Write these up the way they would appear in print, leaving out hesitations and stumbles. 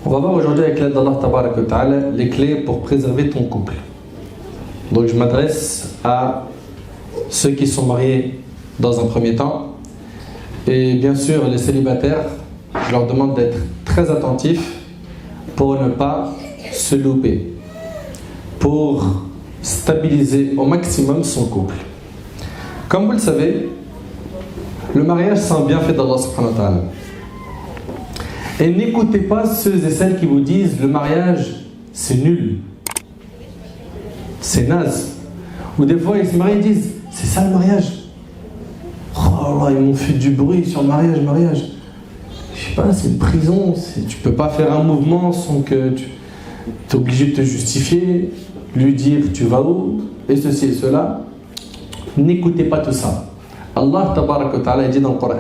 On va voir aujourd'hui avec l'aide d'Allah Tabarak wa Ta'ala les clés pour préserver ton couple. Donc je m'adresse à ceux qui sont mariés dans un premier temps et bien sûr les célibataires, je leur demande d'être très attentifs pour ne pas se louper, pour stabiliser au maximum son couple. Comme vous le savez, le mariage c'est un bienfait d'Allah subhanahu wa ta'ala. Et n'écoutez pas ceux et celles qui vous disent le mariage c'est nul, c'est naze. Ou des fois ils se marient et disent c'est ça le mariage. Oh là, ils m'ont fait du bruit sur le mariage. Je sais pas, c'est une prison, tu peux pas faire un mouvement sans que tu es obligé de te justifier, lui dire tu vas où, et ceci et cela. N'écoutez pas tout ça. Allah Tabarak wa Ta'ala dit dans le Coran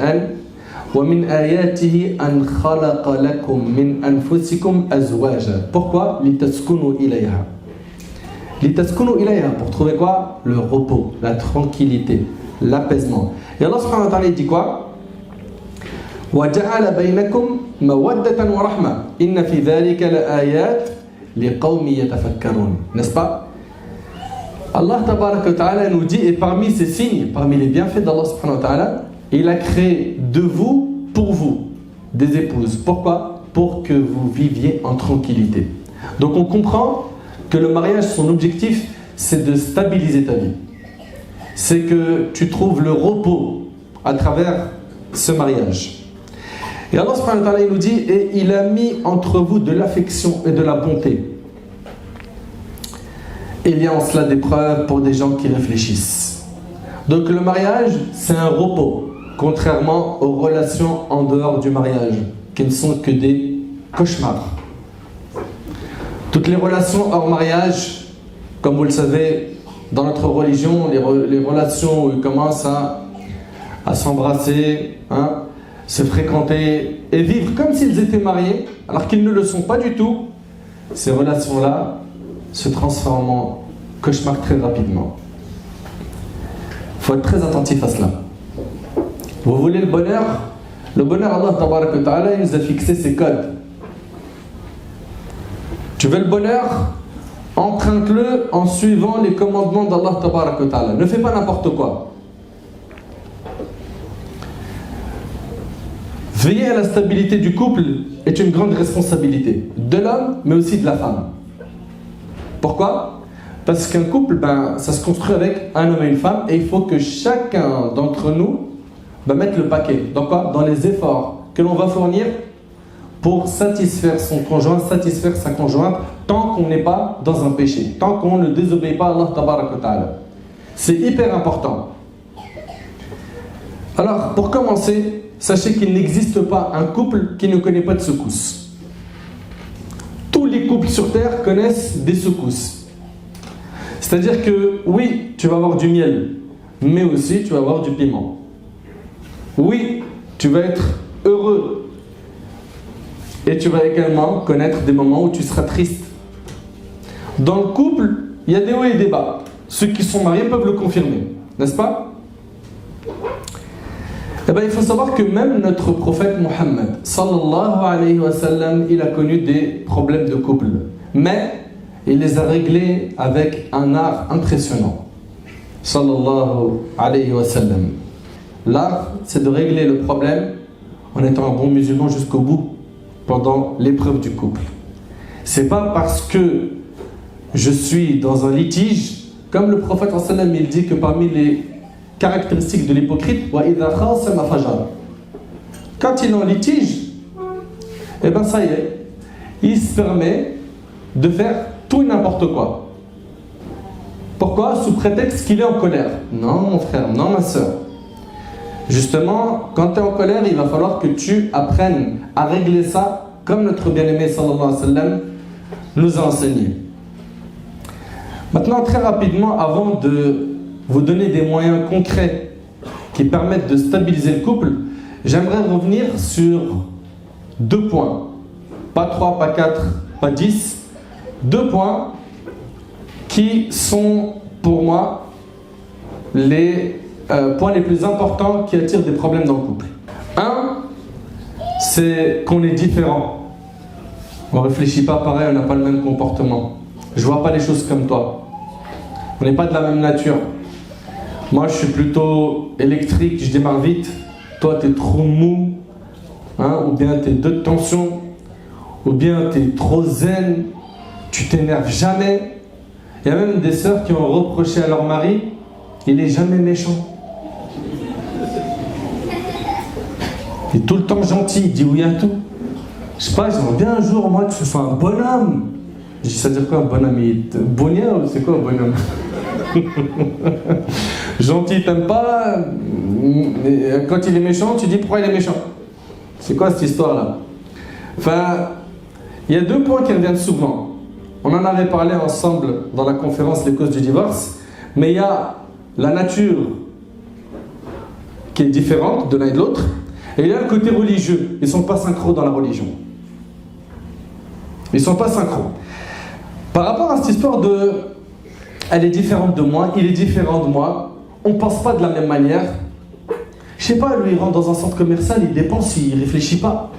وَمِنْ آيَاتِهِ أَنْ خَلَقَ لَكُمْ مِنْ أَنفُسِكُمْ أَزْوَاجًا. Pourquoi لِتَسْكُنُوا إِلَيْهَا. لِتَسْكُنُوا إِلَيْهَا, pour trouver quoi? Le repos, la tranquillité, l'apaisement. Et Allah subhanahu wa ta'ala dit quoi? وَجَعَلَ بَيْنَكُمْ مَوَدَّةً وَرَحْمَةً إِنَّ فِي ذَلِكَ لَآيَاتٍ لِقَوْمٍ يَتَفَكَّرُونَ. N'est-ce pas? Allah Tabarak wa Ta'ala nous dit, et parmi ces signes, parmi les bienfaits d'Allah subhanahu wa ta'ala, il a créé de vous, pour vous, des épouses. Pourquoi? Pour que vous viviez en tranquillité. Donc on comprend que le mariage, son objectif, c'est de stabiliser ta vie. C'est que tu trouves le repos à travers ce mariage. Et Allah subhanahu wa ta'ala nous dit, et il a mis entre vous de l'affection et de la bonté. Il y a en cela des preuves pour des gens qui réfléchissent. Donc le mariage, c'est un repos. Contrairement aux relations en dehors du mariage, qui ne sont que des cauchemars. Toutes les relations hors mariage, comme vous le savez, dans notre religion, les relations où ils commencent à s'embrasser, se fréquenter et vivre comme s'ils étaient mariés, alors qu'ils ne le sont pas du tout, ces relations-là se transforment en cauchemar très rapidement. Il faut être très attentif à cela. Vous voulez le bonheur? Le bonheur, Allah Tabarak wa Ta'ala, il nous a fixé ses codes. Tu veux le bonheur? Emprunte-le en suivant les commandements d'Allah Tabarak wa Ta'ala. Ne fais pas n'importe quoi. Veiller à la stabilité du couple est une grande responsabilité de l'homme, mais aussi de la femme. Pourquoi? Parce qu'un couple, ça se construit avec un homme et une femme, et il faut que chacun d'entre nous mettre le paquet. Dans quoi? Dans les efforts que l'on va fournir pour satisfaire son conjoint, satisfaire sa conjointe, tant qu'on n'est pas dans un péché, tant qu'on ne désobéit pas à Allah Tabarak wa Ta'ala. C'est hyper important. Alors, pour commencer, sachez qu'il n'existe pas un couple qui ne connaît pas de secousses. Tous les couples sur terre connaissent des secousses. C'est-à-dire que, oui, tu vas avoir du miel, mais aussi tu vas avoir du piment. Oui, tu vas être heureux et tu vas également connaître des moments où tu seras triste. Dans le couple, il y a des hauts et des bas. Ceux qui sont mariés peuvent le confirmer, n'est-ce pas? Eh bien, il faut savoir que même notre prophète Mohammed, sallallahu alayhi wa sallam, il a connu des problèmes de couple. Mais il les a réglés avec un art impressionnant. Sallallahu alayhi wa sallam. L'art, c'est de régler le problème en étant un bon musulman jusqu'au bout pendant l'épreuve du couple. C'est pas parce que je suis dans un litige, comme le prophète sallam, il dit que parmi les caractéristiques de l'hypocrite, quand il est en litige, ça y est, il se permet de faire tout et n'importe quoi. Pourquoi? Sous prétexte qu'il est en colère. Non mon frère, non ma soeur. Justement, quand tu es en colère, il va falloir que tu apprennes à régler ça comme notre bien-aimé sallallahu alayhi wa sallam nous a enseigné. Maintenant, très rapidement, avant de vous donner des moyens concrets qui permettent de stabiliser le couple, j'aimerais revenir sur 2 points. Pas 3, pas 4, pas 10. 2 points qui sont pour moi les points les plus importants qui attirent des problèmes dans le couple. Un, c'est qu'on est différent. On ne réfléchit pas pareil, on n'a pas le même comportement. Je ne vois pas les choses comme toi. On n'est pas de la même nature. Moi, je suis plutôt électrique, je démarre vite. Toi, tu es trop mou. Hein, ou bien tu es de tension. Ou bien tu es trop zen. Tu t'énerves jamais. Il y a même des sœurs qui ont reproché à leur mari, il n'est jamais méchant. Il est tout le temps gentil, il dit oui à tout. Je sais pas, j'aimerais bien un jour, moi, que ce soit un bonhomme. Je dis, ça veut dire quoi un bonhomme? Bonien ou c'est quoi un bonhomme? Gentil, t'aimes pas? Quand il est méchant, tu dis pourquoi il est méchant? C'est quoi cette histoire-là? Enfin, il y a deux points qui reviennent souvent. On en avait parlé ensemble dans la conférence Les causes du divorce, mais il y a la nature qui est différente de l'un et de l'autre, et il y a le côté religieux. Ils ne sont pas synchro dans la religion. Ils ne sont pas synchro. Par rapport à cette histoire de elle est différente de moi, il est différent de moi, on ne pense pas de la même manière. Je sais pas, lui il rentre dans un centre commercial, il dépense, il ne réfléchit pas.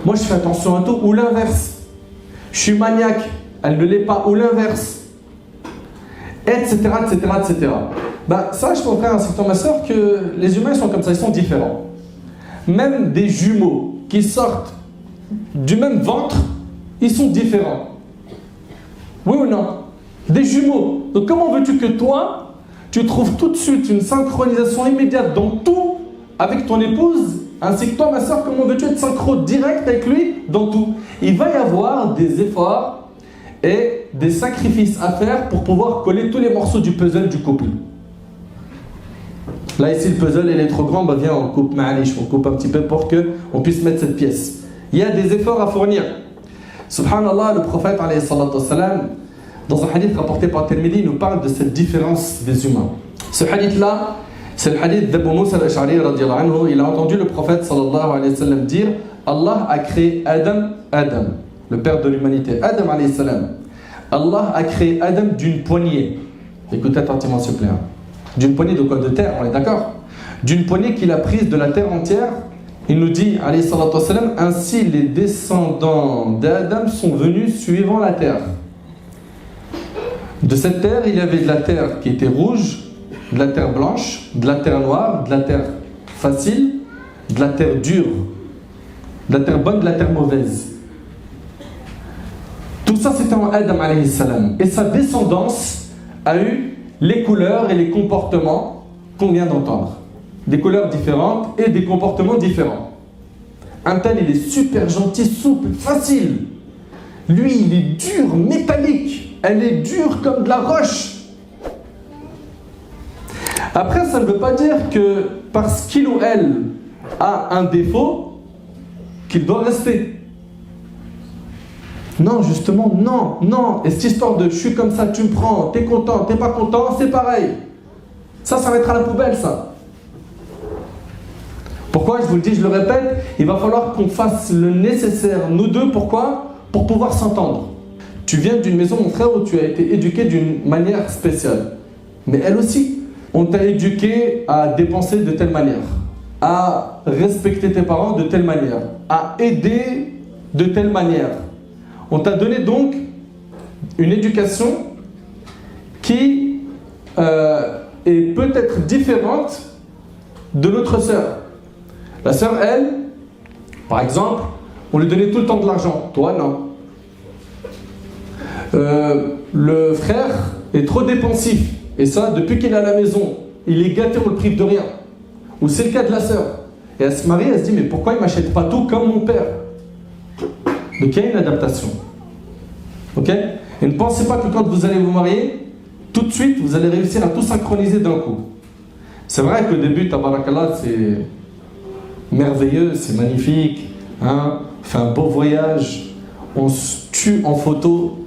Moi je fais attention à tout, ou l'inverse. Je suis maniaque, elle ne l'est pas, ou l'inverse, etc., etc., etc. Ben, ça, je peux frère ainsi que toi, ma soeur, que les humains sont comme ça, ils sont différents. Même des jumeaux qui sortent du même ventre, ils sont différents. Oui ou non? Des jumeaux. Donc comment veux-tu que toi, tu trouves tout de suite une synchronisation immédiate dans tout avec ton épouse, ainsi que toi, ma soeur, comment veux-tu être synchro direct avec lui dans tout? Il va y avoir des efforts et des sacrifices à faire pour pouvoir coller tous les morceaux du puzzle du couple. Là ici le puzzle il est trop grand, bah viens on coupe on coupe un petit peu pour qu'on puisse mettre cette pièce. Il y a des efforts à fournir. Subhanallah, le prophète alayhi salatu wassalam, dans un hadith rapporté par Tirmidhi, il nous parle de cette différence des humains. Ce hadith là, c'est le hadith d'Abu Moussa al-Ash'ari radiyallahu anhu. Il a entendu le prophète sallallahu alayhi wa sallam dire: Allah a créé Adam, le père de l'humanité, Adam alayhi salam. Allah a créé Adam d'une poignée. Écoutez attentivement s'il vous plaît. D'une poignée de quoi? De terre, on est d'accord? D'une poignée qu'il a prise de la terre entière. Il nous dit, alayhi salatu wassalam, ainsi les descendants d'Adam sont venus suivant la terre. De cette terre, il y avait de la terre qui était rouge, de la terre blanche, de la terre noire, de la terre facile, de la terre dure, de la terre bonne, de la terre mauvaise. Tout ça c'était en Adam alayhi salam. Et sa descendance a eu les couleurs et les comportements qu'on vient d'entendre. Des couleurs différentes et des comportements différents. Un tel il est super gentil, souple, facile. Lui il est dur, métallique. Elle est dure comme de la roche. Après ça ne veut pas dire que parce qu'il ou elle a un défaut qu'il doit rester. Non, justement, non. Et cette histoire de je suis comme ça, tu me prends, t'es content, t'es pas content, c'est pareil. Ça mettra à la poubelle, ça. Pourquoi? Je vous le dis, je le répète, il va falloir qu'on fasse le nécessaire, nous deux, pourquoi? Pour pouvoir s'entendre. Tu viens d'une maison, mon frère, où tu as été éduqué d'une manière spéciale. Mais elle aussi, on t'a éduqué à dépenser de telle manière, à respecter tes parents de telle manière, à aider de telle manière. On t'a donné donc une éducation qui est peut-être différente de notre sœur. La sœur, elle, par exemple, on lui donnait tout le temps de l'argent. Toi, non. Le frère est trop dépensif. Et ça, depuis qu'il est à la maison, il est gâté, on le prive de rien. Ou c'est le cas de la sœur. Et elle se marie, elle se dit, mais pourquoi il ne m'achète pas tout comme mon père? Donc il y a une adaptation. Ok? Et ne pensez pas que quand vous allez vous marier, tout de suite, vous allez réussir à tout synchroniser d'un coup. C'est vrai qu'au début, tabarakallah, c'est merveilleux, c'est magnifique. Hein? On fait un beau voyage, on se tue en photo,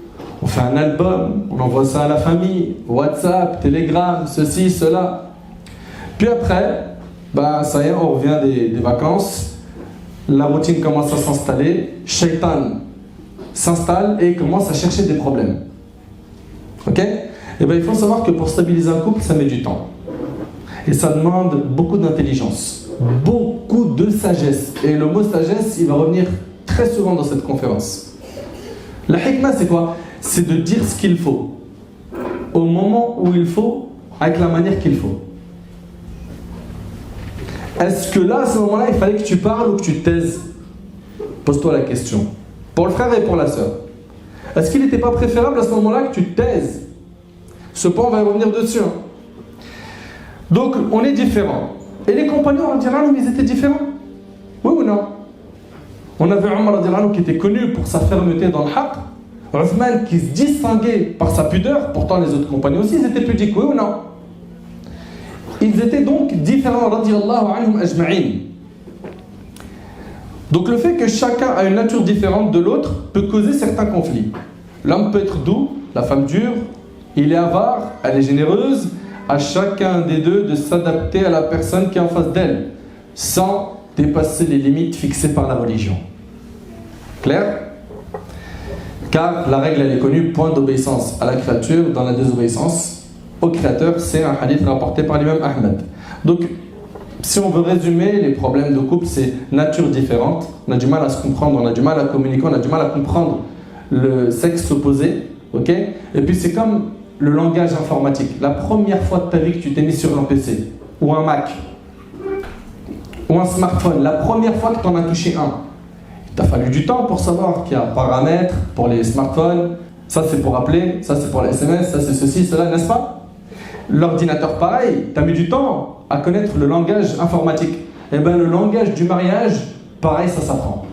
on fait un album, on envoie ça à la famille, WhatsApp, Telegram, ceci, cela. Puis après, bah, ça y est, on revient des vacances. La routine commence à s'installer, Shaitan s'installe et commence à chercher des problèmes. Ok? Et bien il faut savoir que pour stabiliser un couple, ça met du temps. Et ça demande beaucoup d'intelligence, beaucoup de sagesse. Et le mot sagesse, il va revenir très souvent dans cette conférence. La hikmah, c'est quoi? C'est de dire ce qu'il faut, au moment où il faut, avec la manière qu'il faut. Est-ce que là, à ce moment-là, il fallait que tu parles ou que tu te taises? Pose-toi la question. Pour le frère et pour la sœur. Est-ce qu'il n'était pas préférable à ce moment-là que tu te taises? Ce point, on va y revenir dessus. Donc, on est différents. Et les compagnons, ils étaient différents? Oui ou non? On avait Omar qui était connu pour sa fermeté dans le haqq. Uthman qui se distinguait par sa pudeur. Pourtant, les autres compagnons aussi, ils étaient pudiques. Oui ou non? Ils étaient donc différents, radiyallahu anhum ajma'in. Donc le fait que chacun a une nature différente de l'autre peut causer certains conflits. L'homme peut être doux, la femme dure, il est avare, elle est généreuse. À chacun des deux de s'adapter à la personne qui est en face d'elle, sans dépasser les limites fixées par la religion. Clair? Car la règle, elle est connue, point d'obéissance à la créature dans la désobéissance au Créateur. C'est un hadith rapporté par l'imam Ahmed. Donc, si on veut résumer, les problèmes de couple, c'est nature différente. On a du mal à se comprendre, on a du mal à communiquer, on a du mal à comprendre le sexe opposé. Okay? Et puis c'est comme le langage informatique. La première fois de ta vie que tu t'es mis sur un PC, ou un Mac, ou un smartphone, la première fois que tu en as touché un, il t'a fallu du temps pour savoir qu'il y a paramètres pour les smartphones, ça c'est pour appeler, ça c'est pour les SMS, ça c'est ceci, cela, n'est-ce pas? L'ordinateur pareil, tu as mis du temps à connaître le langage informatique. Et bien le langage du mariage, pareil, ça s'apprend.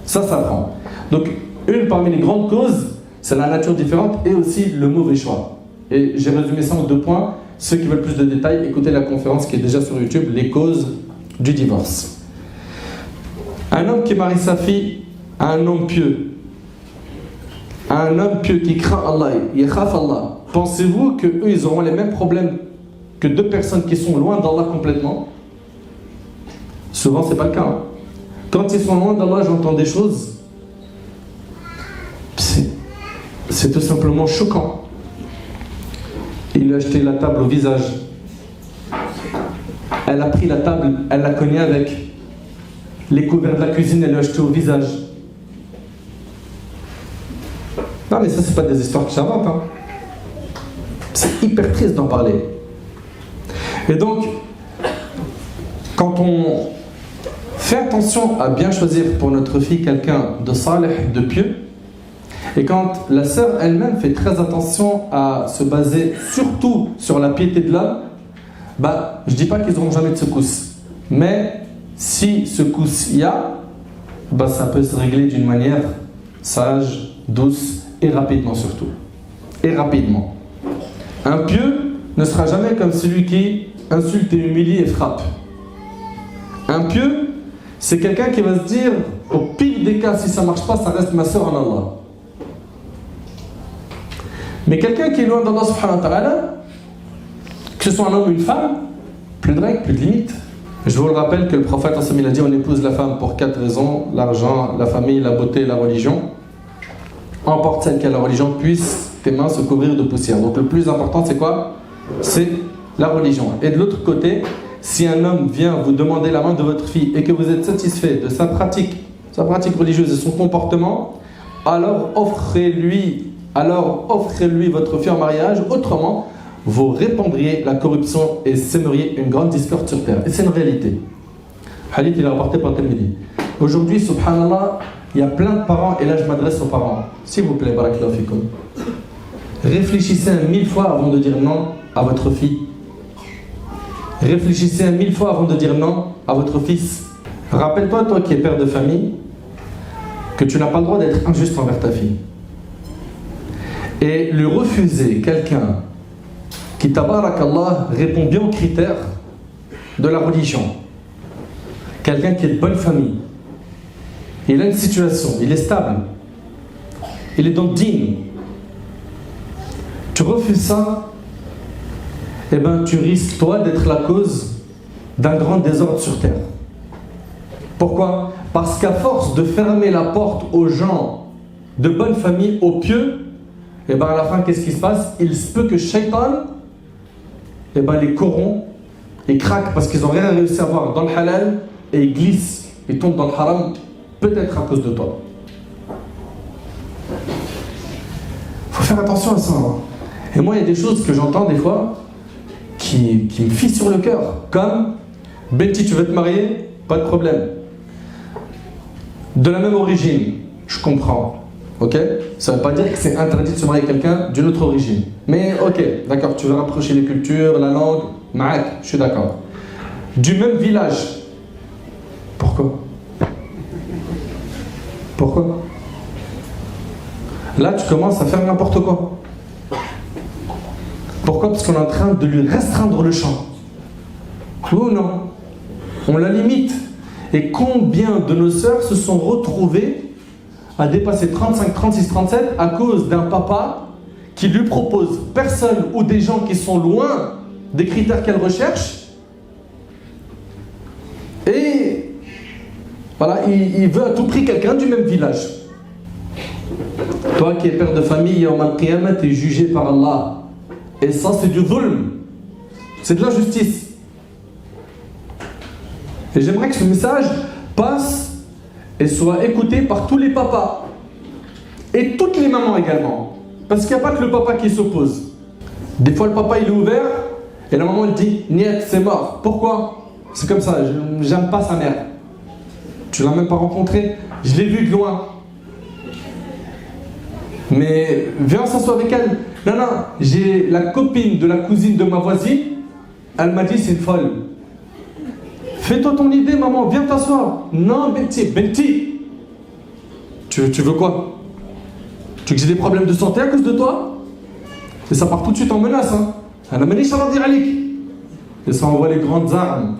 Ça s'apprend. Donc une parmi les grandes causes, c'est la nature différente et aussi le mauvais choix. Et j'ai résumé ça en 2 points. Ceux qui veulent plus de détails, écoutez la conférence qui est déjà sur YouTube, les causes du divorce. Un homme qui marie sa fille à un homme pieux, un homme pieux qui craint Allah, yakhaf Allah, pensez-vous qu'eux ils auront les mêmes problèmes que 2 personnes qui sont loin d'Allah complètement? Souvent c'est pas le cas. Hein. Quand ils sont loin d'Allah, j'entends des choses, c'est tout simplement choquant. Il a acheté la table au visage. Elle a pris la table, elle l'a cognée avec. Les couverts de la cuisine, elle l'a acheté au visage. Non mais ça c'est pas des histoires que j'invente. Hein. C'est hyper triste d'en parler. Et donc, quand on fait attention à bien choisir pour notre fille quelqu'un de salih, de pieux, et quand la sœur elle-même fait très attention à se baser surtout sur la piété de l'homme, bah, je ne dis pas qu'ils n'auront jamais de secousses. Mais si secousse il y a, bah, ça peut se régler d'une manière sage, douce et rapidement surtout. Et rapidement. Un pieux ne sera jamais comme celui qui insulte et humilie et frappe. Un pieux, c'est quelqu'un qui va se dire, au pire des cas, si ça ne marche pas, ça reste ma sœur en Allah. Mais quelqu'un qui est loin d'Allah subhanahu wa ta'ala, que ce soit un homme ou une femme, plus de règles, plus de limites. Je vous le rappelle que le prophète il a dit on épouse la femme pour 4 raisons: l'argent, la famille, la beauté et la religion. Emporte celle qui a la religion, puisse tes mains se couvrir de poussière. Donc le plus important c'est quoi? C'est la religion. Et de l'autre côté, si un homme vient vous demander la main de votre fille et que vous êtes satisfait de sa pratique religieuse et son comportement, alors offrez-lui votre fille en mariage, autrement vous répandriez la corruption et sèmeriez une grande discorde sur terre. Et c'est une réalité. Hadith il est rapporté par Tirmidhi. Aujourd'hui, subhanallah, il y a plein de parents, et là je m'adresse aux parents. S'il vous plaît, barakallahu fikoum. Réfléchissez 1000 fois avant de dire non à votre fille. Réfléchissez 1000 fois avant de dire non à votre fils. Rappelle-toi, toi qui es père de famille, que tu n'as pas le droit d'être injuste envers ta fille. Et lui refuser quelqu'un qui, tabarakallah, répond bien aux critères de la religion. Quelqu'un qui est de bonne famille. Il a une situation, il est stable. Il est donc digne. Tu refuses ça, eh ben tu risques toi d'être la cause d'un grand désordre sur terre. Pourquoi? Parce qu'à force de fermer la porte aux gens de bonne famille, aux pieux, et bien à la fin, qu'est-ce qui se passe? Il se peut que Shaitan les corrompt et craquent parce qu'ils n'ont rien réussi à voir dans le halal et ils glissent, ils tombent dans le haram, peut-être à cause de toi. faire attention à ça. Hein. Et moi, il y a des choses que j'entends des fois qui me fient sur le cœur. Comme, Betty, tu veux te marier? Pas de problème. De la même origine, je comprends. Ok? Ça ne veut pas dire que c'est interdit de se marier avec quelqu'un d'une autre origine. Mais ok, d'accord, tu veux rapprocher les cultures, la langue, ma'ak, je suis d'accord. Du même village. Pourquoi? Pourquoi? Là, tu commences à faire n'importe quoi. Pourquoi? Parce qu'on est en train de lui restreindre le champ. Oui ou non? On la limite. Et combien de nos sœurs se sont retrouvées à dépasser 35, 36, 37 à cause d'un papa qui lui propose personne ou des gens qui sont loin des critères qu'elle recherche. Et voilà, il veut à tout prix quelqu'un du même village. Toi qui es père de famille, Yawm al-Qiyamah, tu es jugé par Allah. Et ça, c'est du dhulm. C'est de l'injustice. Et j'aimerais que ce message passe et soit écouté par tous les papas. Et toutes les mamans également. Parce qu'il n'y a pas que le papa qui s'oppose. Des fois, le papa, il est ouvert. Et la maman, elle dit, niet, c'est mort. Pourquoi? C'est comme ça, j'aime pas sa mère. Tu l'as même pas rencontrée. Je l'ai vue de loin. Mais viens, on s'assoit avec elle. Non, non, j'ai la copine de la cousine de ma voisine. Elle m'a dit, c'est une folle. Fais-toi ton idée, maman, viens t'asseoir. Non, Benti. Tu veux quoi? Tu veux que j'ai des problèmes de santé à cause de toi? Et ça part tout de suite en menace. Hein. Et ça envoie les grandes armes.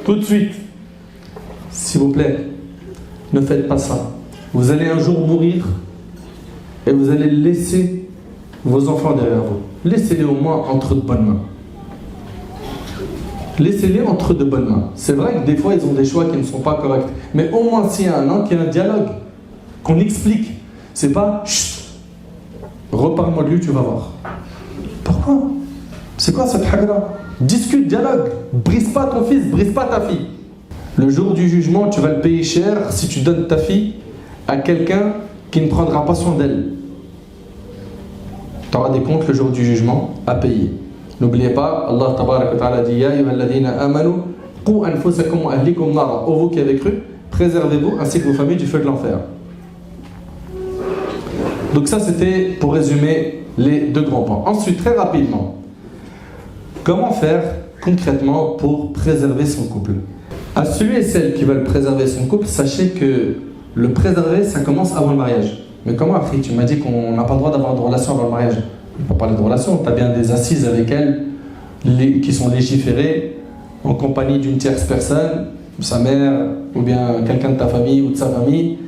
Tout de suite. S'il vous plaît, ne faites pas ça. Vous allez un jour mourir et vous allez laisser vos enfants derrière vous. Laissez-les au moins entre de bonnes mains. Laissez-les entre de bonnes mains. C'est vrai que des fois, ils ont des choix qui ne sont pas corrects. Mais au moins, s'il y a un an, qu'il y a un dialogue, qu'on explique. C'est pas « Chut, reparle-moi de lui, tu vas voir. » Pourquoi? C'est quoi cette hagra? Discute, dialogue. Brise pas ton fils, brise pas ta fille. Le jour du jugement, tu vas le payer cher si tu donnes ta fille à quelqu'un qui ne prendra pas soin d'elle. Tu auras des comptes le jour du jugement à payer. N'oubliez pas, Allah tabarak wa ta'ala dit « Ya ayyuhalladhina amanu, qu anfusakum wa ahlikum nara » Ô vous qui avez cru, préservez-vous ainsi que vos familles du feu de l'enfer. Donc ça, c'était pour résumer les deux grands points. Ensuite, très rapidement, comment faire concrètement pour préserver son couple? À celui et celles qui veulent préserver son couple, sachez que le préserver, ça commence avant le mariage. Mais comment, Afri, tu m'as dit qu'on n'a pas le droit d'avoir de relations avant le mariage? On ne peut pas parler de relations, tu as bien des assises avec elles qui sont légiférées en compagnie d'une tierce personne, sa mère, ou bien quelqu'un de ta famille ou de sa famille,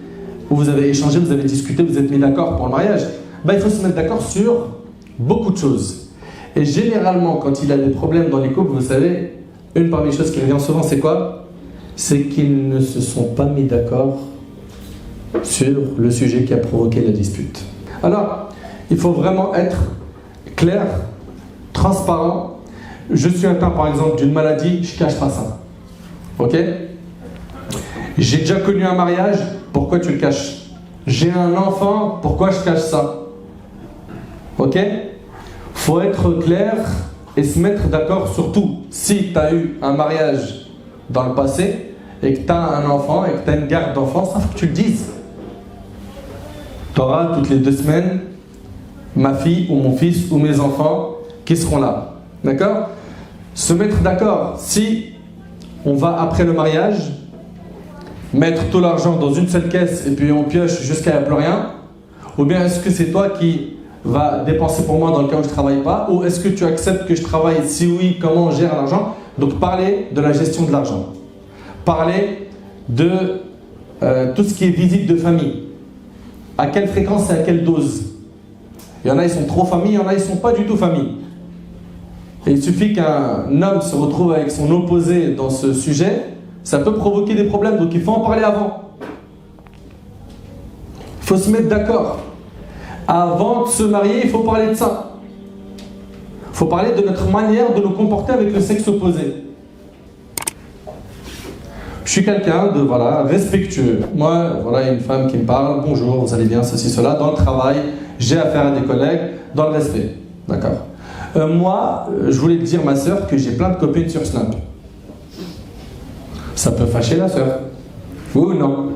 où vous avez échangé, vous avez discuté, vous êtes mis d'accord pour le mariage. Il faut se mettre d'accord sur beaucoup de choses. Et généralement, quand il y a des problèmes dans les couples, vous savez, une parmi les choses qui revient souvent, c'est quoi? C'est qu'ils ne se sont pas mis d'accord sur le sujet qui a provoqué la dispute. Alors, il faut vraiment être clair, transparent. Je suis atteint par exemple d'une maladie, je ne cache pas ça. Ok? J'ai déjà connu un mariage, pourquoi tu le caches? J'ai un enfant, pourquoi je cache ça? Ok? Faut être clair et se mettre d'accord sur tout. Si tu as eu un mariage dans le passé et que tu as un enfant et que tu as une garde d'enfant, ça faut que tu le dises. Tu auras toutes les 2 semaines ma fille ou mon fils ou mes enfants qui seront là. D'accord? Se mettre d'accord. Si on va après le mariage mettre tout l'argent dans une seule caisse et puis on pioche jusqu'à il n'y a plus rien, ou bien est-ce que c'est toi qui vas dépenser pour moi dans le cas où je ne travaille pas, ou est-ce que tu acceptes que je travaille? Si oui, comment on gère l'argent? Donc parler de la gestion de l'argent. Parler de tout ce qui est visite de famille. À quelle fréquence et à quelle dose? Il y en a, ils sont trop famille, il y en a, ils ne sont pas du tout famille. Et il suffit qu'un homme se retrouve avec son opposé dans ce sujet, ça peut provoquer des problèmes, donc il faut en parler avant. Il faut se mettre d'accord. Avant de se marier, il faut parler de ça. Il faut parler de notre manière de nous comporter avec le sexe opposé. Je suis quelqu'un de respectueux. Moi, il y a une femme qui me parle, bonjour, vous allez bien, ceci, cela, dans le travail, j'ai affaire à des collègues, dans le respect. D'accord. Moi, je voulais te dire, ma soeur, que j'ai plein de copines sur Snap. Ça peut fâcher la soeur. Oui ou non?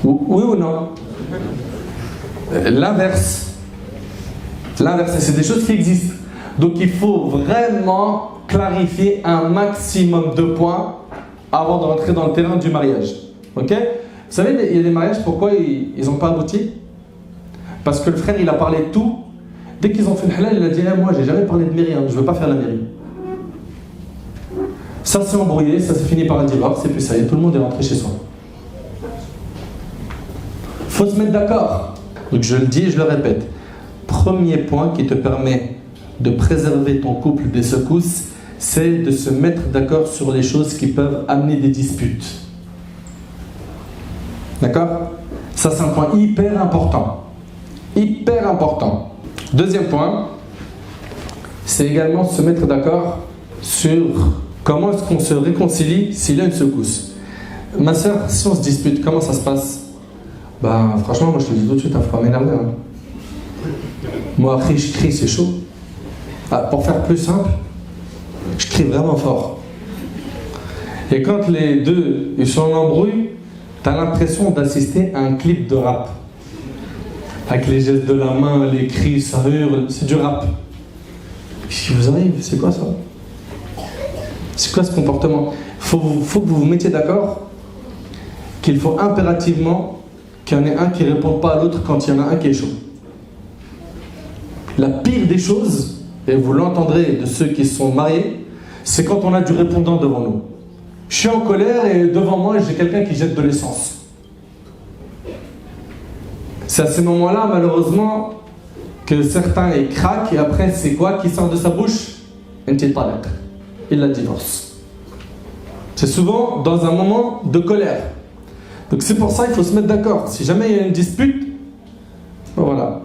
Oui ou non? L'inverse. L'inverse, c'est des choses qui existent. Donc il faut vraiment clarifier un maximum de points avant de rentrer dans le terrain du mariage. Ok? Vous savez, il y a des mariages, pourquoi ils n'ont pas abouti? Parce que le frère, il a parlé de tout. Dès qu'ils ont fait le halal, il a dit moi, j'ai jamais parlé de mairie, je ne veux pas faire la mairie. Ça s'est embrouillé, ça s'est fini par un divorce, et puis ça y est, tout le monde est rentré chez soi. Il faut se mettre d'accord. Donc je le dis et je le répète. Premier point qui te permet de préserver ton couple des secousses, c'est de se mettre d'accord sur les choses qui peuvent amener des disputes. D'accord? Ça, c'est un point hyper important. Hyper important. Deuxième point, c'est également se mettre d'accord sur comment est-ce qu'on se réconcilie s'il y a une secousse. Ma soeur, si on se dispute, comment ça se passe? Franchement, moi je te dis tout de suite, il faut pas m'énerver. Moi, après, je crie, c'est chaud. Pour faire plus simple, je crie vraiment fort. Et quand les deux ils sont en embrouille, tu as l'impression d'assister à un clip de rap. Avec les gestes de la main, les cris, ça hurle, c'est du rap. Si vous arrive, c'est quoi ça? C'est quoi ce comportement? Faut que vous vous mettiez d'accord qu'il faut impérativement qu'il y en ait un qui ne réponde pas à l'autre quand il y en a un qui est chaud. La pire des choses, et vous l'entendrez de ceux qui se sont mariés, c'est quand on a du répondant devant nous. Je suis en colère et devant moi j'ai quelqu'un qui jette de l'essence. C'est à ces moments-là, malheureusement, que certains ils craquent et après c'est quoi qui sort de sa bouche? Il la divorce. C'est souvent dans un moment de colère. Donc c'est pour ça qu'il faut se mettre d'accord. Si jamais il y a une dispute, voilà.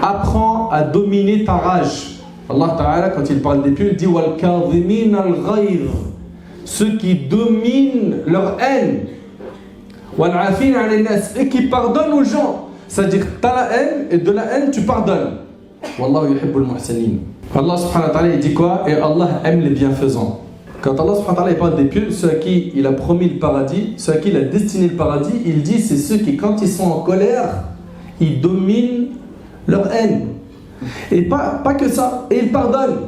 Apprends à dominer ta rage. Allah Ta'ala, quand il parle des pieux, il dit wal kadhimin al-ghayz, ceux qui dominent leur haine, wal afin 'ala nas, et qui pardonnent aux gens. C'est-à-dire tu as la haine et de la haine tu pardonnes. Wallahu yuhibbul muhsinin. Allah subhanahu wa ta'ala il dit quoi? Et Allah aime les bienfaisants. Quand Allah subhanahu wa ta'ala il parle des pieux, ceux à qui il a promis le paradis, ceux à qui il a destiné le paradis, il dit c'est ceux qui quand ils sont en colère, ils dominent leur haine. Et pas que ça, et ils pardonnent.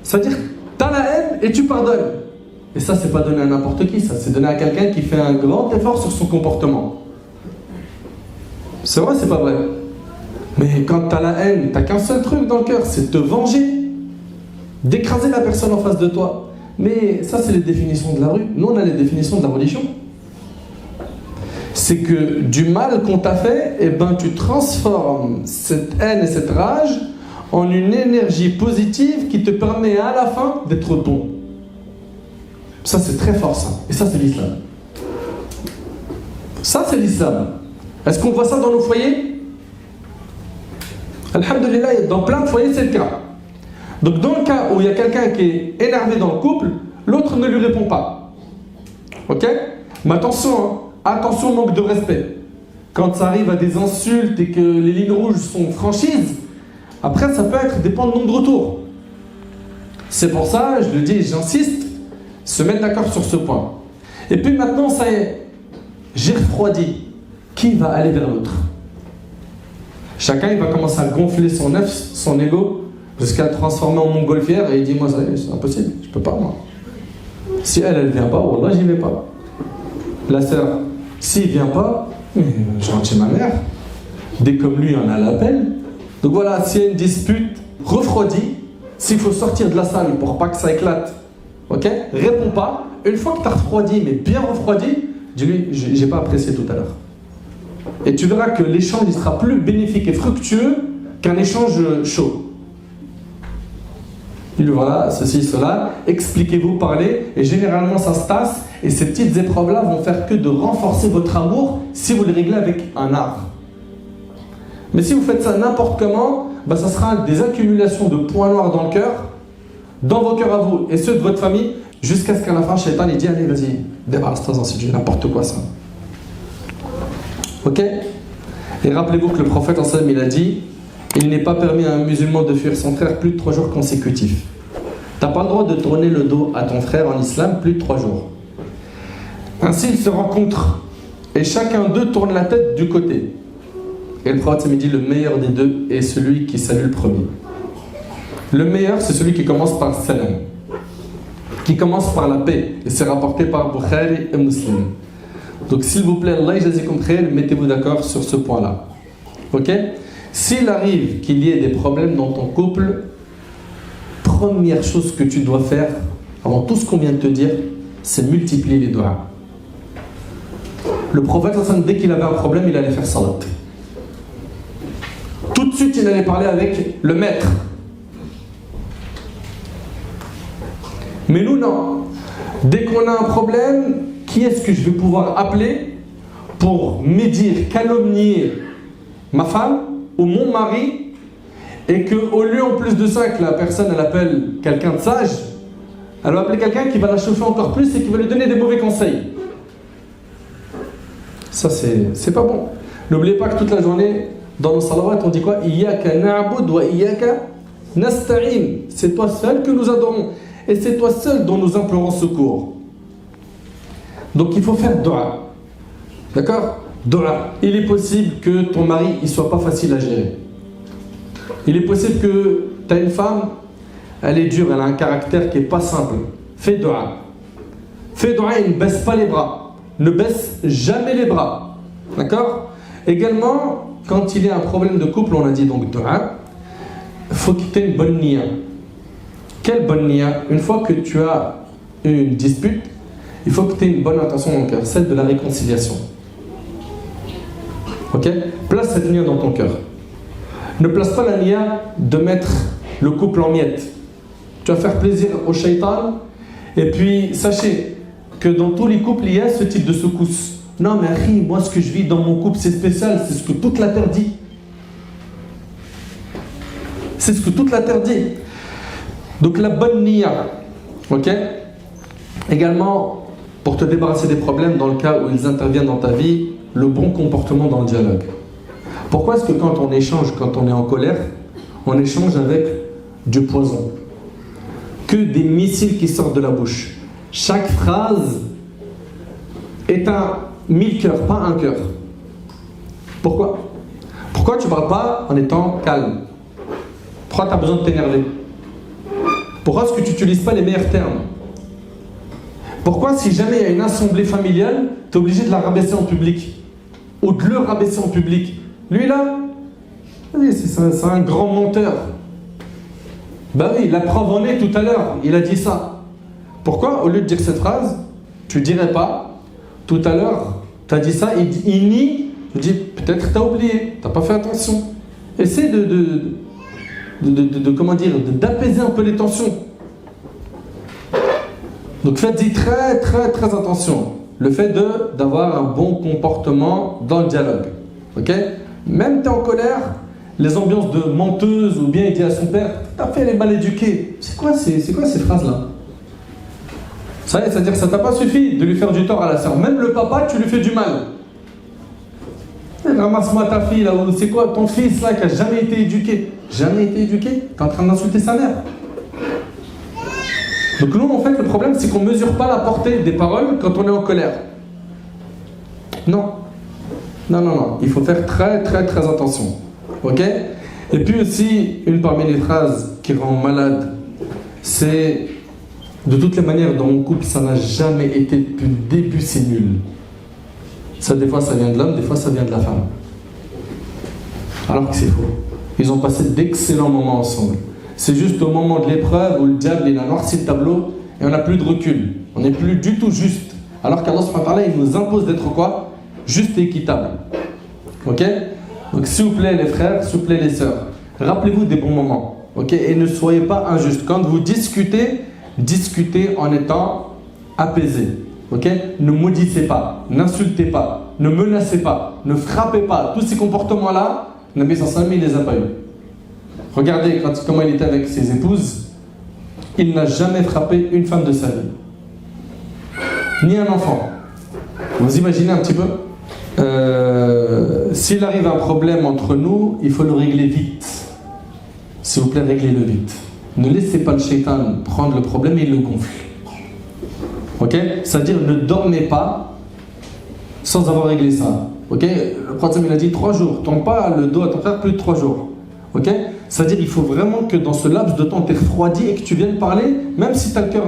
C'est-à-dire tu as la haine et tu pardonnes. Et ça c'est pas donné à n'importe qui, ça c'est donné à quelqu'un qui fait un grand effort sur son comportement. C'est vrai, c'est pas vrai. Mais quand tu as la haine, tu n'as qu'un seul truc dans le cœur, c'est te venger, d'écraser la personne en face de toi. Mais ça, c'est les définitions de la rue. Nous, on a les définitions de la religion. C'est que du mal qu'on t'a fait, eh ben, tu transformes cette haine et cette rage en une énergie positive qui te permet à la fin d'être bon. Ça, c'est très fort, ça. Et ça, c'est l'islam. Ça, c'est l'islam. Est-ce qu'on voit ça dans nos foyers? Alhamdulillah, dans plein de foyers, c'est le cas. Donc dans le cas où il y a quelqu'un qui est énervé dans le couple, l'autre ne lui répond pas. Ok? Mais attention, hein, attention au manque de respect. Quand ça arrive à des insultes et que les lignes rouges sont franchises, après ça peut être des points de non-retour. C'est pour ça, je le dis et j'insiste, se mettre d'accord sur ce point. Et puis maintenant, ça y est, j'ai refroidi. Qui va aller vers l'autre? Chacun il va commencer à gonfler son œuf, son ego, jusqu'à le transformer en montgolfière et il dit moi ça y est, c'est impossible, je peux pas moi. Si elle vient pas, wallah j'y vais pas. La sœur, s'il vient pas, je rentre chez ma mère. Dès comme lui on a l'appel. Donc voilà, s'il y a une dispute, refroidis. S'il faut sortir de la salle pour pas que ça éclate, ok? Réponds pas. Une fois que tu as refroidi, mais bien refroidi, dis-lui j'ai pas apprécié tout à l'heure. Et tu verras que l'échange il sera plus bénéfique et fructueux qu'un échange chaud. Il voilà, ceci, cela, expliquez-vous, parlez, et généralement ça se tasse, et ces petites épreuves-là vont faire que de renforcer votre amour si vous les réglez avec un art. Mais si vous faites ça n'importe comment, bah ça sera des accumulations de points noirs dans le cœur, dans vos cœurs à vous et ceux de votre famille, Jusqu'à ce qu'à la fin, Shaitan il dit allez, vas-y, débarrasse-toi dans ce Dieu, n'importe quoi ça. Ok? Et rappelez-vous que le prophète en sallam, il a dit il n'est pas permis à un musulman de fuir son frère plus de 3 jours consécutifs. Tu n'as pas le droit de tourner le dos à ton frère en islam plus de 3 jours. Ainsi, ils se rencontrent et chacun d'eux tourne la tête du côté. Et le prophète me dit le meilleur des deux est celui qui salue le premier. Le meilleur, c'est celui qui commence par salam, qui commence par la paix. Et c'est rapporté par Bukhari et Muslim. Donc s'il vous plaît, Allah yajazikum khair, mettez-vous d'accord sur ce point-là. Ok? S'il arrive qu'il y ait des problèmes dans ton couple, première chose que tu dois faire, avant tout ce qu'on vient de te dire, c'est multiplier les doigts. Le prophète, dès qu'il avait un problème, il allait faire salat. Tout de suite, il allait parler avec le maître. Mais nous, non. Dès qu'on a un problème, qui est-ce que je vais pouvoir appeler pour médire, calomnier ma femme ou mon mari, et qu'au lieu en plus de ça que la personne elle appelle quelqu'un de sage, elle va appeler quelqu'un qui va la chauffer encore plus et qui va lui donner des mauvais conseils. Ça c'est pas bon. N'oubliez pas que toute la journée dans nos salawats on dit quoi? Iyyaka na'bud wa iyyaka nasta'in. C'est toi seul que nous adorons et c'est toi seul dont nous implorons secours. Donc il faut faire dua. D'accord? Dua. Il est possible que ton mari il soit pas facile à gérer. Il est possible que tu as une femme, elle est dure, elle a un caractère qui est pas simple. Fais dua. Fais dua et ne baisse pas les bras. Ne baisse jamais les bras. D'accord? Également, quand il y a un problème de couple, on a dit donc dua, il faut que tu aies une bonne niya. Quelle bonne niya? Une fois que tu as une dispute, il faut que tu aies une bonne intention dans ton cœur, celle de la réconciliation. Ok? Place cette niya dans ton cœur. Ne place pas la niya de mettre le couple en miettes. Tu vas faire plaisir au shaitan. Et puis, sachez que dans tous les couples, il y a ce type de secousse. Non, mais Harry, moi, ce que je vis dans mon couple, c'est spécial. C'est ce que toute la terre dit. C'est ce que toute la terre dit. Donc, la bonne niya. Ok? Également, pour te débarrasser des problèmes, dans le cas où ils interviennent dans ta vie, le bon comportement dans le dialogue. Pourquoi est-ce que quand on échange, quand on est en colère, on échange avec du poison? Que des missiles qui sortent de la bouche. Chaque phrase est un 1000 cœurs, pas un cœur. Pourquoi? Pourquoi tu ne parles pas en étant calme? Pourquoi tu as besoin de t'énerver? Pourquoi est-ce que tu n'utilises pas les meilleurs termes? Pourquoi, si jamais il y a une assemblée familiale, tu es obligé de la rabaisser en public? Ou de le rabaisser en public? Lui là, c'est un grand menteur. Ben oui, la preuve en est tout à l'heure, il a dit ça. Pourquoi, au lieu de dire cette phrase, tu ne dirais pas, tout à l'heure, tu as dit ça, il nie, je dis, peut-être que tu as oublié, tu n'as pas fait attention. Essaie comment dire, d'apaiser un peu les tensions. Donc faites-y très très très attention. Le fait d'avoir un bon comportement dans le dialogue. Ok? Même tu es en colère, les ambiances de menteuse ou bien il dit à son père, t'as fait les mal éduqués. C'est quoi ces phrases-là? C'est-à-dire que ça t'a pas suffi de lui faire du tort à la sœur. Même le papa, tu lui fais du mal. Ramasse-moi ta fille là, ou c'est quoi ton fils là qui a jamais été éduqué? Jamais été éduqué? T'es en train d'insulter sa mère. Donc nous en fait le problème c'est qu'on ne mesure pas la portée des paroles quand on est en colère. Non. Non. Il faut faire très très très attention. Ok? Et puis aussi, une parmi les phrases qui rend malade, c'est de toutes les manières dans mon couple ça n'a jamais été depuis le début, c'est nul. Ça des fois ça vient de l'homme, des fois ça vient de la femme. Alors que c'est faux. Ils ont passé d'excellents moments ensemble. C'est juste au moment de l'épreuve où le diable il a noirci le tableau et on n'a plus de recul. On n'est plus du tout juste. Alors qu'Allah subhanahu wa ta'ala il nous impose d'être quoi? Juste et équitable. Ok? Donc s'il vous plaît les frères, s'il vous plaît les sœurs, rappelez-vous des bons moments. Ok? Et ne soyez pas injustes. Quand vous discutez, discutez en étant apaisé. Ok? Ne maudissez pas, n'insultez pas, ne menacez pas, ne frappez pas. Tous ces comportements-là, Nabi sallallahu alayhi wa sallam, il les a pas eu. Regardez comment il était avec ses épouses. Il n'a jamais frappé une femme de sa vie. ni un enfant. Vous imaginez un petit peu? S'il arrive un problème entre nous, il faut le régler vite. S'il vous plaît, réglez-le vite. Ne laissez pas le shaitan prendre le problème et il le gonfle. Ok? C'est-à-dire, ne dormez pas sans avoir réglé ça. Ok? Le prophète il a dit 3 jours. Tourne pas le dos à ton frère plus de 3 jours. Ok? C'est-à-dire, il faut vraiment que dans ce laps de temps, tu es refroidi et que tu viennes parler, même si tu as le cœur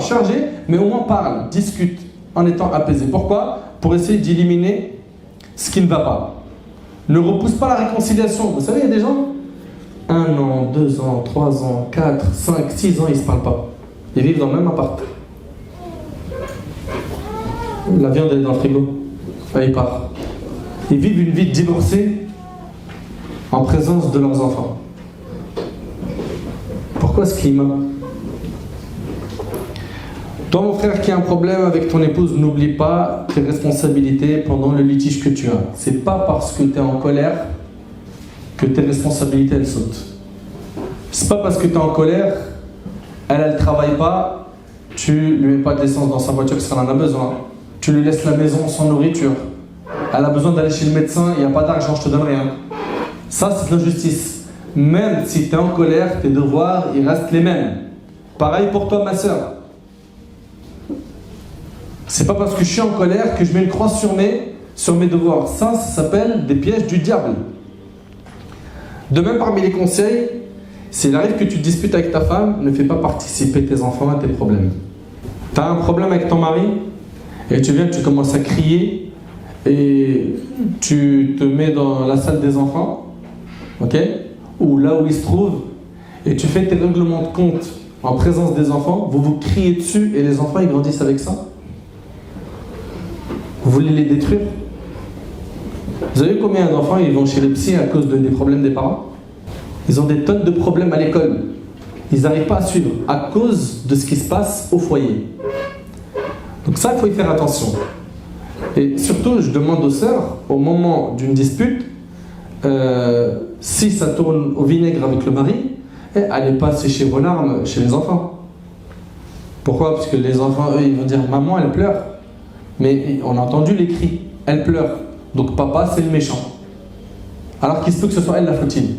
chargé, mais au moins parle, discute en étant apaisé. Pourquoi? Pour essayer d'éliminer ce qui ne va pas. Ne repousse pas la réconciliation. Vous savez, il y a des gens, 1 an, 2 ans, 3 ans, 4, 5, 6 ans, ils ne se parlent pas. Ils vivent dans le même appart. La viande elle est dans le frigo. Elle part. Ils vivent une vie de divorcés en présence de leurs enfants. Pourquoi ce climat? Toi, mon frère, qui a un problème avec ton épouse, n'oublie pas tes responsabilités pendant le litige que tu as. C'est pas parce que tu es en colère que tes responsabilités elles sautent. C'est pas parce que tu es en colère, elle travaille pas, tu lui mets pas de l'essence dans sa voiture parce qu'elle en a besoin. Tu lui laisses la maison sans nourriture. Elle a besoin d'aller chez le médecin, il n'y a pas d'argent, je te donne rien. Ça, c'est de l'injustice. Même si tu es en colère, tes devoirs, ils restent les mêmes. Pareil pour toi, ma soeur. C'est pas parce que je suis en colère que je mets une croix sur mes devoirs. Ça s'appelle des pièges du diable. De même, parmi les conseils, s'il arrive que tu te disputes avec ta femme, ne fais pas participer tes enfants à tes problèmes. Tu as un problème avec ton mari et tu viens, tu commences à crier et tu te mets dans la salle des enfants, ok, ou là où il se trouve, et tu fais tes règlements de compte en présence des enfants, vous vous criez dessus et les enfants ils grandissent avec ça. Vous voulez les détruire? Vous savez combien d'enfants ils vont chez le psy à cause des problèmes des parents? Ils ont des tonnes de problèmes à l'école. Ils n'arrivent pas à suivre à cause de ce qui se passe au foyer. Donc ça, il faut y faire attention. Et surtout, je demande aux sœurs, au moment d'une dispute, si ça tourne au vinaigre avec le mari, allez pas sécher vos larmes chez les enfants. Pourquoi? Parce que les enfants, eux, ils vont dire « Maman, elle pleure ». Mais on a entendu les cris, elle pleure. Donc papa, c'est le méchant. Alors qu'il se peut que ce soit elle la fautine.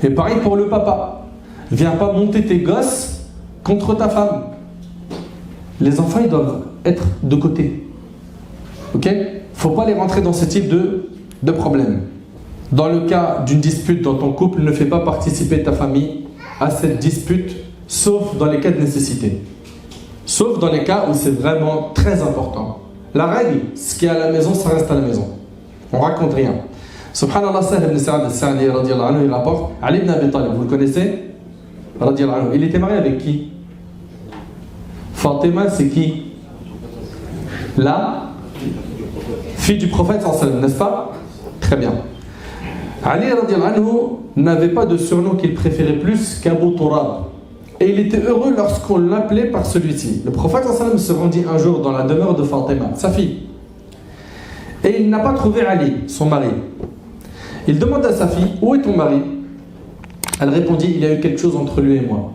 Et pareil pour le papa. Viens pas monter tes gosses contre ta femme. Les enfants, ils doivent être de côté. Ok? Faut pas les rentrer dans ce type de problème. Dans le cas d'une dispute dans ton couple, ne fais pas participer ta famille à cette dispute, sauf dans les cas de nécessité. Sauf dans les cas où c'est vraiment très important. La règle, ce qui est à la maison, ça reste à la maison. On raconte rien. Subhanallah, Sahl ibn Sa'd al-Sa'di radiyallahu anhu, il rapporte Ali ibn Abi Talib, vous le connaissez? Radiyallahu anhu. Il était marié avec qui? Fatima, c'est qui? La fille du prophète sallallahu alayhi wa sallam, n'est-ce pas? Très bien. Ali radiyallahu anhu n'avait pas de surnom qu'il préférait plus qu'Abu Turab. Et il était heureux lorsqu'on l'appelait par celui-ci. Le prophète sallallahu alayhi wa sallam se rendit un jour dans la demeure de Fatima, sa fille. Et il n'a pas trouvé Ali, son mari. Il demande à sa fille, où est ton mari? Elle répondit, il y a eu quelque chose entre lui et moi.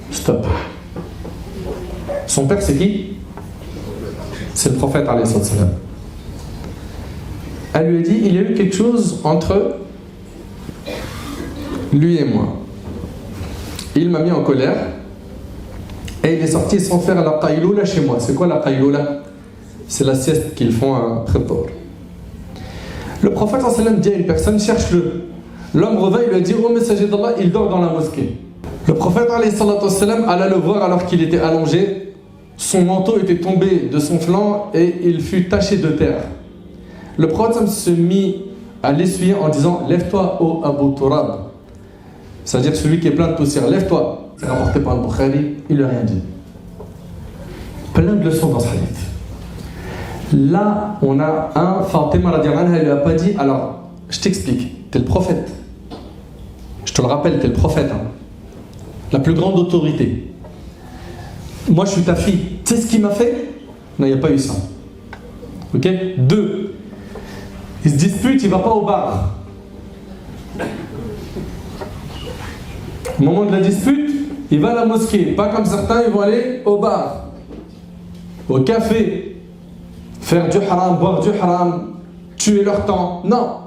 Stop. Son père, c'est qui? C'est le prophète alayhi salam. Elle lui a dit, il y a eu quelque chose entre lui et moi. Il m'a mis en colère et il est sorti sans faire la qayloula chez moi. C'est quoi la qayloula? C'est la sieste qu'ils font après Dhuhr. Le prophète sallallahu alayhi wa sallam dit à une personne, cherche-le. L'homme revint et lui a dit, oh messager d'Allah, il dort dans la mosquée. Le prophète alayhi sallam alla le voir alors qu'il était allongé. Son manteau était tombé de son flanc et il fut taché de terre. Le prophète se mit à l'essuyer en disant, lève-toi, ô Abu Turab. C'est-à-dire celui qui est plein de poussière, lève-toi. C'est rapporté par le Bukhari, il ne lui a rien dit. Plein de leçons dans ce hadith. Là, on a un Fatima radiallahu anha, elle lui a pas dit, alors, je t'explique, t'es le prophète. Je te le rappelle, t'es le prophète. Hein. La plus grande autorité. Moi, je suis ta fille. Tu sais ce qu'il m'a fait? Non, il n'y a pas eu ça. Ok? 2. Il se dispute, il ne va pas au bar. Au moment de la dispute, il va à la mosquée. Pas comme certains, ils vont aller au bar. au café, faire du haram, boire du haram, tuer leur temps. Non,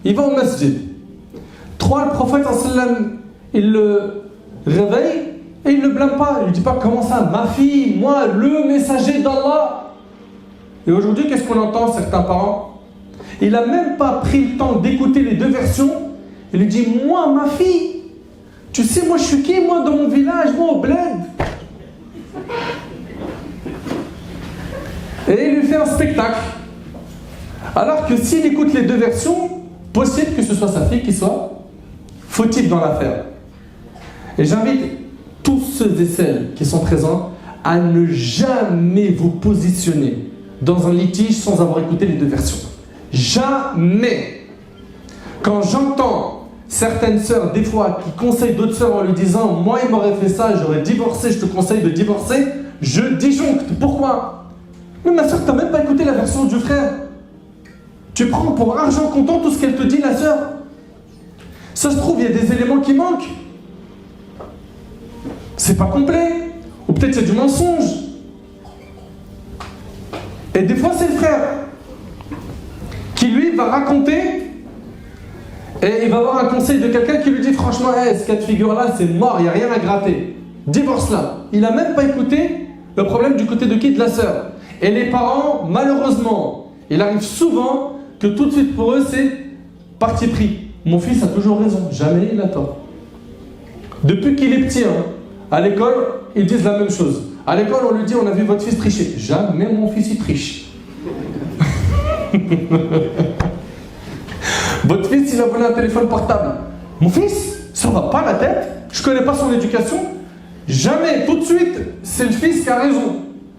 il va au masjid. 3, le prophète sallam, il le réveille et il ne le blâme pas. Il ne lui dit pas comment ça, ma fille, moi, le messager d'Allah. Et aujourd'hui, qu'est-ce qu'on entend certains parents? Il n'a même pas pris le temps d'écouter les deux versions. Il lui dit, moi, ma fille, tu sais, moi je suis qui, moi, dans mon village, moi, au bled? Et il lui fait un spectacle. Alors que s'il écoute les deux versions, possible que ce soit sa fille qui soit fautive dans l'affaire. Et j'invite tous ceux et celles qui sont présents à ne jamais vous positionner dans un litige sans avoir écouté les deux versions. Jamais. Quand j'entends certaines sœurs, des fois, qui conseillent d'autres sœurs en lui disant « Moi, il m'aurait fait ça, j'aurais divorcé, je te conseille de divorcer », je disjoncte. Pourquoi? Mais ma sœur, tu n'as même pas écouté la version du frère. Tu prends pour argent comptant tout ce qu'elle te dit, la sœur. Ça se trouve, il y a des éléments qui manquent. C'est pas complet. Ou peut-être c'est du mensonge. Et des fois, c'est le frère qui, lui, va raconter et il va avoir un conseil de quelqu'un qui lui dit franchement, hey, ce cas de figure-là, c'est mort, il n'y a rien à gratter. Divorce-là. Il n'a même pas écouté le problème du côté de qui? De la sœur. Et les parents, malheureusement, il arrive souvent que tout de suite pour eux, c'est parti pris. Mon fils a toujours raison, jamais il a tort. Depuis qu'il est petit, hein, à l'école, ils disent la même chose. À l'école, on lui dit, on a vu votre fils tricher. Jamais mon fils, il triche. Votre fils, il a volé un téléphone portable. Mon fils, ça va pas la tête. Je connais pas son éducation. Jamais, tout de suite, c'est le fils qui a raison.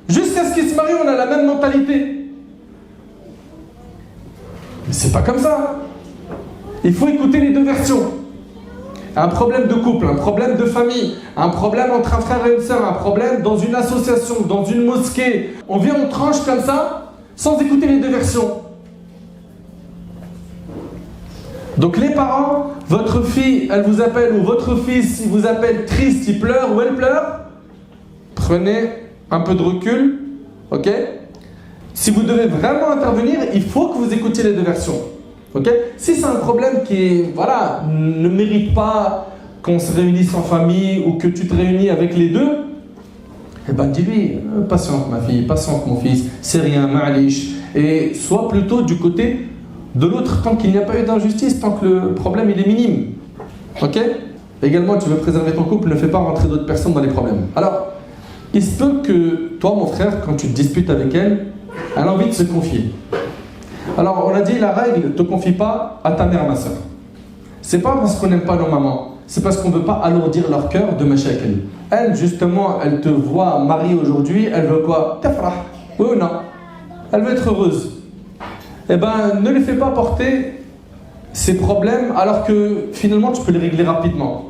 Jusqu'à ce qu'il se marie, on a la même mentalité. Mais c'est pas comme ça. Il faut écouter les deux versions. Un problème de couple, un problème de famille, un problème entre un frère et une sœur, un problème dans une association, dans une mosquée. On vient, on tranche comme ça, sans écouter les deux versions. Donc les parents, votre fille, elle vous appelle, ou votre fils, il vous appelle triste, il pleure ou elle pleure, prenez un peu de recul, ok? Si vous devez vraiment intervenir, il faut que vous écoutiez les deux versions. Okay? Si c'est un problème qui voilà, ne mérite pas qu'on se réunisse en famille ou que tu te réunis avec les deux, eh ben dis-lui, patiente ma fille, patiente mon fils, c'est rien, ma'alish. Et sois plutôt du côté de l'autre tant qu'il n'y a pas eu d'injustice, tant que le problème il est minime. Ok? Également, tu veux préserver ton couple, ne fais pas rentrer d'autres personnes dans les problèmes. Alors, il se peut que toi mon frère, quand tu te disputes avec elle, elle a envie de se confier. Alors, on a dit la règle, ne te confie pas à ta mère, ma soeur. C'est pas parce qu'on n'aime pas nos mamans, c'est parce qu'on ne veut pas alourdir leur cœur de mashakil. Elle, justement, elle te voit mariée aujourd'hui, elle veut quoi? Tafrah. Oui ou non? Elle veut être heureuse. Eh ben, ne les fais pas porter ces problèmes alors que finalement tu peux les régler rapidement.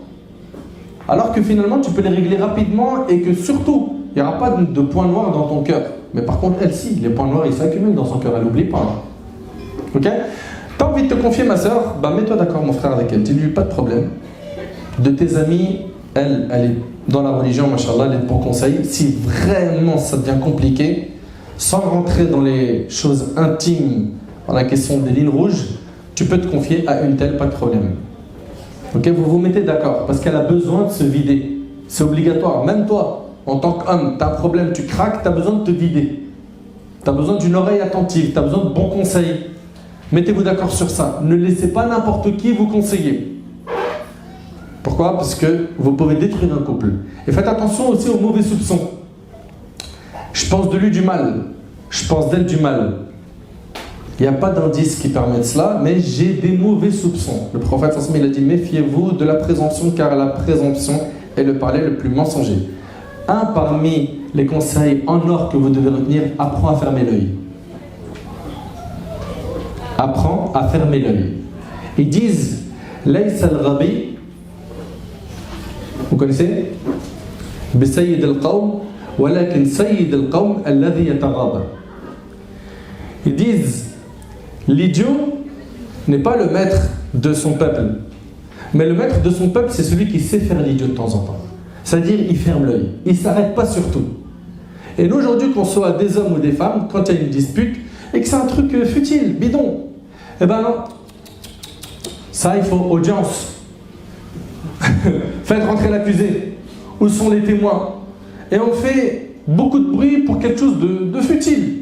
Alors que finalement tu peux les régler rapidement et que surtout, il n'y aura pas de points noirs dans ton cœur. Mais par contre, elle, si, les points noirs, ils s'accumulent dans son cœur, elle n'oublie pas. Ok? T'as envie de te confier, ma soeur? Bah, mets-toi d'accord, mon frère, avec elle. Dis-lui, pas de problème. De tes amis, elle est dans la religion, machallah, elle est de bons conseils. Si vraiment ça devient compliqué, sans rentrer dans les choses intimes, dans la question des lignes rouges, tu peux te confier à une telle, pas de problème. Ok? Vous vous mettez d'accord, parce qu'elle a besoin de se vider. C'est obligatoire. Même toi, en tant qu'homme, tu as un problème, tu craques, tu as besoin de te vider. Tu as besoin d'une oreille attentive, tu as besoin de bons conseils. Mettez-vous d'accord sur ça. Ne laissez pas n'importe qui vous conseiller. Pourquoi? Parce que vous pouvez détruire un couple. Et faites attention aussi aux mauvais soupçons. Je pense de lui du mal. Je pense d'elle du mal. Il n'y a pas d'indice qui permettent cela, mais j'ai des mauvais soupçons. Le prophète il a dit, méfiez-vous de la présomption, car la présomption est le parler le plus mensonger. Un parmi les conseils en or que vous devez retenir, apprends à fermer l'œil. Apprends à fermer l'œil. Ils disent, Laysa al-ghabi, vous connaissez? Bisayyid al-qawm, walakin sayyid al-qawm alladhi yataghaba. Ils disent, l'idiot n'est pas le maître de son peuple, mais le maître de son peuple, c'est celui qui sait faire l'idiot de temps en temps. C'est-à-dire, il ferme l'œil, il ne s'arrête pas sur tout. Et nous, aujourd'hui, qu'on soit des hommes ou des femmes, quand il y a une dispute et que c'est un truc futile, bidon, eh ben non, ça, il faut audience. Faites rentrer l'accusé. Où sont les témoins? Et on fait beaucoup de bruit pour quelque chose de futile.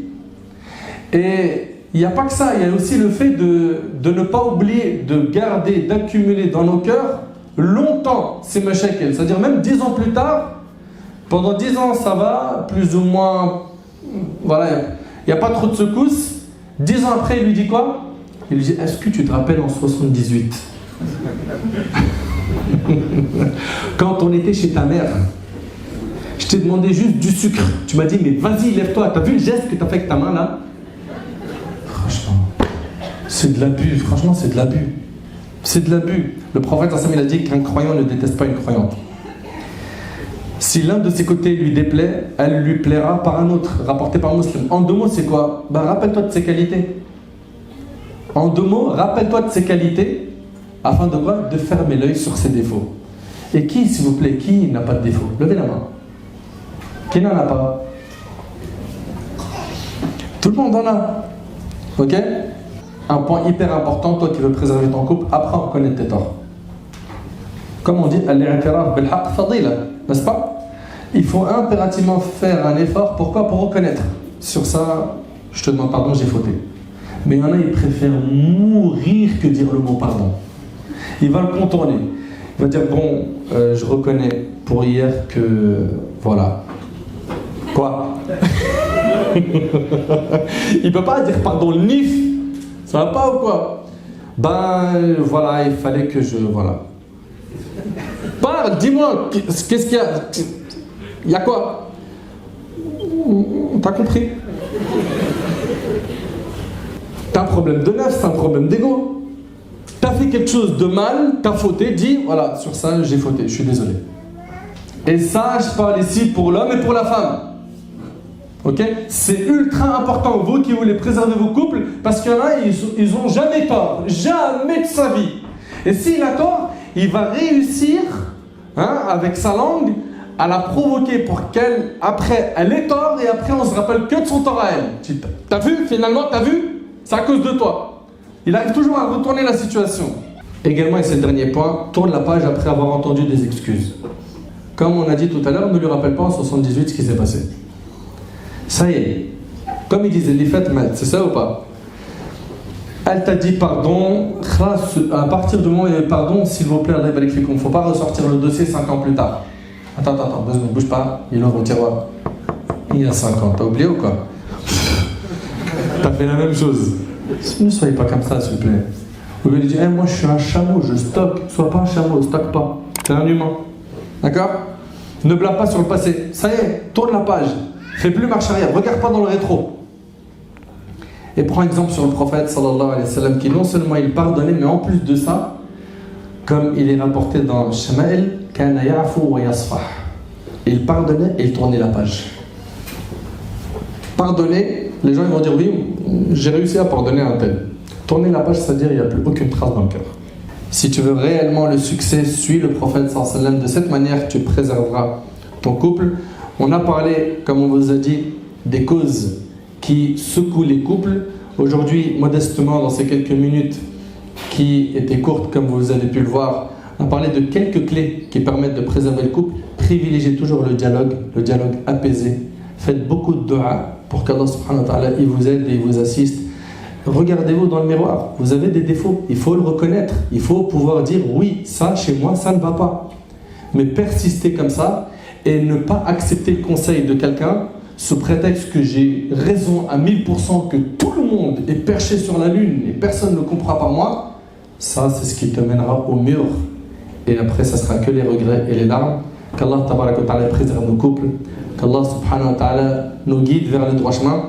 Et il n'y a pas que ça, il y a aussi le fait de ne pas oublier de garder, d'accumuler dans nos cœurs longtemps ces mashakil. C'est-à-dire même 10 ans plus tard, pendant 10 ans ça va, plus ou moins, voilà, il n'y a pas trop de secousses. 10 ans après, il lui dit quoi? Il lui dit, est-ce que tu te rappelles en 78 quand on était chez ta mère, je t'ai demandé juste du sucre, tu m'as dit mais vas-y lève-toi, t'as vu le geste que t'as fait avec ta main là? Franchement, c'est de l'abus, franchement c'est de l'abus. C'est de l'abus. Le prophète il a dit qu'un croyant ne déteste pas une croyante. Si l'un de ses côtés lui déplaît, elle lui plaira par un autre, rapporté par Muslim. En 2 mots, c'est quoi? Rappelle-toi de ses qualités. En 2 mots, rappelle-toi de ses qualités, afin de quoi? De fermer l'œil sur ses défauts. Et qui, s'il vous plaît, qui n'a pas de défaut? Levez la main. Qui n'en a pas? Tout le monde en a. Ok? Un point hyper important, toi qui veux préserver ton couple, apprends à reconnaître tes torts. Comme on dit, al-i'tiraf bil-haqq fadila, n'est-ce pas? Il faut impérativement faire un effort. Pourquoi? Pour reconnaître. Sur ça, je te demande pardon, j'ai fauté. Mais il y en a, ils préfèrent mourir que dire le mot pardon. Il va le contourner. Il va dire, bon, je reconnais pour hier que... Voilà. Quoi? Il ne peut pas dire pardon le nif. Ça va pas ou quoi? Ben, voilà, il fallait que je... Voilà. Parle, dis-moi, qu'est-ce qu'il y a? Il y a quoi? T'as compris? T'as un problème de neuf, c'est un problème d'ego. T'as fait quelque chose de mal, t'as fauté, dis, voilà, sur ça, j'ai fauté, je suis désolé. Et ça, je parle ici pour l'homme et pour la femme. Ok? C'est ultra important, vous qui voulez préserver vos couples, parce qu'il y en a, ils ont jamais tort, jamais de sa vie. Et s'il a tort, il va réussir, avec sa langue, à la provoquer pour qu'elle, après, elle ait tort, et après, on se rappelle que de son tort à elle. T'as vu, finalement, t'as vu? C'est à cause de toi. Il arrive toujours à retourner la situation. Également, et c'est le dernier point, tourne la page après avoir entendu des excuses. Comme on a dit tout à l'heure, ne lui rappelle pas en 78 ce qui s'est passé. Ça y est. Comme il disait, les fêtes mal, c'est ça ou pas? Elle t'a dit pardon, à partir du moment où il y a pardon, s'il vous plaît, il ne faut pas ressortir le dossier 5 ans plus tard. Attends, 2 secondes, bouge pas, il ouvre le tiroir. Il y a 5 ans, t'as oublié ou quoi? T'as fait la même chose. Ne soyez pas comme ça, s'il vous plaît. Vous lui dites, hey, moi je suis un chameau, je stocke. Sois pas un chameau, stocke pas. T'es un humain. D'accord? Ne blâme pas sur le passé. Ça y est, tourne la page. Fais plus marche arrière, regarde pas dans le rétro. Et prends exemple sur le prophète sallallahu alayhi wa sallam qui non seulement il pardonnait, mais en plus de ça, comme il est rapporté dans Shama'il, kana ya'fu wa yasfah. Il pardonnait et il tournait la page. Pardonner, les gens ils vont dire oui, j'ai réussi à pardonner un tel. Tourner la page, c'est-à-dire il n'y a plus aucune trace dans le cœur. Si tu veux réellement le succès, suis le prophète sallallahu alayhi wa sallam. De cette manière, tu préserveras ton couple. On a parlé, comme on vous a dit, des causes qui secouent les couples. Aujourd'hui, modestement, dans ces quelques minutes qui étaient courtes, comme vous avez pu le voir, on a parlé de quelques clés qui permettent de préserver le couple. Privilégiez toujours le dialogue apaisé. Faites beaucoup de dua pour qu'Allah subhanahu wa ta'ala il vous aide et il vous assiste. Regardez-vous dans le miroir. Vous avez des défauts, il faut le reconnaître. Il faut pouvoir dire oui, ça chez moi, ça ne va pas. Mais persister comme ça et ne pas accepter le conseil de quelqu'un sous prétexte que j'ai raison à 1000%, que tout le monde est perché sur la lune et personne ne comprend pas moi, ça c'est ce qui te mènera au mur. Et après ça sera que les regrets et les larmes. Qu'Allah tabaraka wa ta'ala préserve nos couples, qu'Allah subhanahu wa ta'ala nous guide vers le droit chemin.